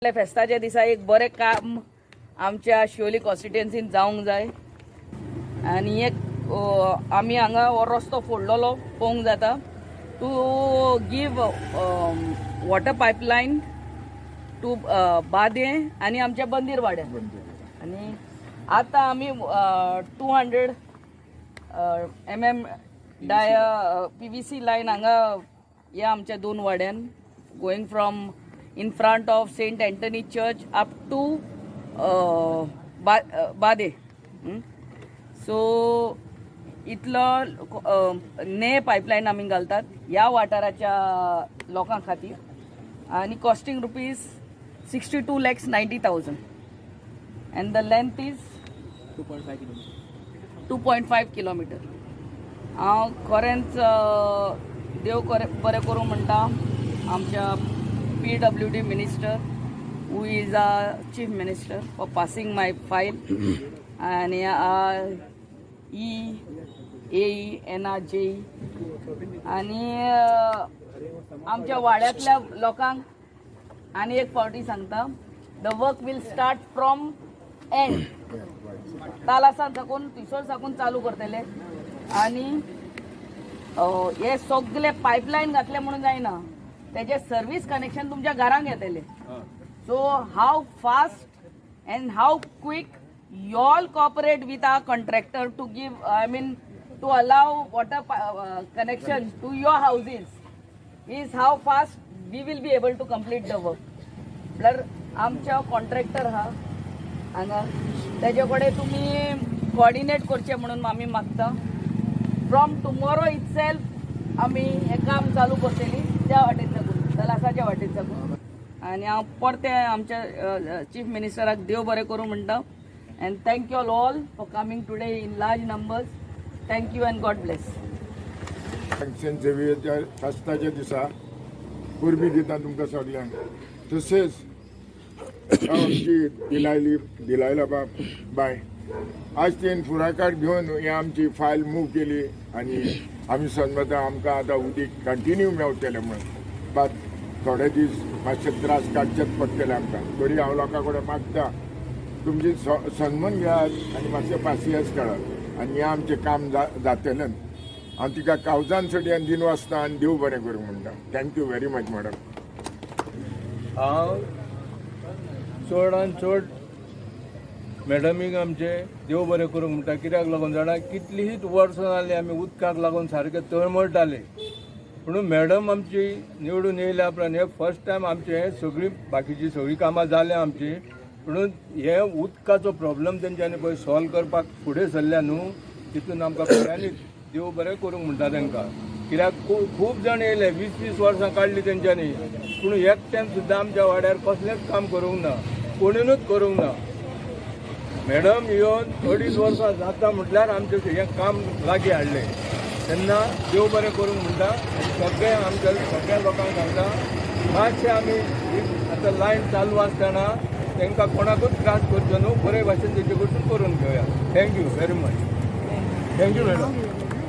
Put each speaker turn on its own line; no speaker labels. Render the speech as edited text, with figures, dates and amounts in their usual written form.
फेस्ताच्या दिसा एक बरें काम आमच्या शिवोली कॉन्स्टिट्युएन्सीन जावंक जाय आनी एक आमी हांगा हो रस्तो फोडलेलो पळोवंक जाता to give water pipeline to बादे आनी आमच्या बंदीरवाड्या आनी आतां आमी 200 mm PVC लायन हांगा ह्या आमच्या दोन वाड्यान going from in front of Saint Anthony Church up to Bade. So इतलो ने पाइपलाइन आमी घालतात ह्या वाठाराच्या लोकां खातीर आनी costing ₹62,90,000 and the length is 2.5 kilometer. हांव खरेंच देव बरें करूं म्हणटा आमच्या PWD minister who is our chief minister for passing my file and AE NRJ आणि आमच्या वाड्यातल्या लोकांक आणि एक फावटी सांगता the work will start from end तालासान साकून तिसोर साकून चालू करतले आणि हे सगळे पाइपलाइन घातले म्हणून जायना त्याचे सर्विस कनेक्शन तुमच्या घरांक येतले so how fast and how quick you all cooperate with our contractor to give I mean to allow water connection to your houses is how fast we will be able to complete the work तर आमच्या contractor हा हांगा त्याचे कडेन तुम्ही coordinate करचे म्हणून आमी मागता फ्रॉम टुमोरो इटसेल्फ आमी हे काम चालू करतली त्या वाटेन साकून तलासाच्या वाटेन साकून आनी हांव परते आमच्या चीफ मिनिस्टराक देव बरें करूं म्हणटा and thank you all for coming today in large numbers thank you and God bless.
Saint झेवियरच्या फेस्ताच्या दिसा परबी दिता तुमकां सगल्यांक तशेंच आमची दिलायला बाय आज तेन फुडाकार घेवन ही आमची फायल मूव केली आनी आमी समजता आमकां आतां उदीक कंटिन्यू मेवतलें म्हणून बट थोडे दीस मातशे त्रास काडचेच पडटले आमकां तरी हांव लोकां कडेन मागता तुमची सन्मान घेयात आनी मातशें पासियन्स काडात आनी हें आमचें काम जातलें हांव तिका कावजान सड्यान दिन वाजता आनी देव बरें करूं म्हणटा. Thank you very much madam.
हांव चडान चड मॅडमीक आमचे देव बरें करूं म्हणटा कित्याक लागून जाणा कितलींच वर्सां जालीं आमी उदकाक लागून सारके तळमळटाले म्हणून मॅडम आमची निवडून येयल्या उपरांत हे फर्स्ट टायम आमचे सगळीं बाकीची सगळीं कामां जाल्या आमची म्हणून हे उदकाचो प्रॉब्लम तेंच्यांनी पळय सॉल्व करपाक फुडें सरल्या न्हू तितून आमकां खऱ्यांनी देव बरें करूंक म्हणटा तांकां कित्याक खूब जाण येयले 20-20 वर्सां काडलीं तेंच्यांनी पूण एकट्यान सुद्दां आमच्या वाड्यार कसलेंच काम करूंक ना कोणूच करूंक ना. मॅडम येवन 2.5 वर्सां जाता म्हटल्यार आमचें हें काम लागीं हाडलें तेन्ना देव बरें करूंक म्हणटा आनी सगळे आमच्या सगळ्या लोकांक सांगता मातशें आमी आतां लायन चालू आसतना तांकां कोणाकूच त्रास करचो न्हू बरे भाशेन तेचे कडसून करून घेवया. Thank you very much. Thank you madam.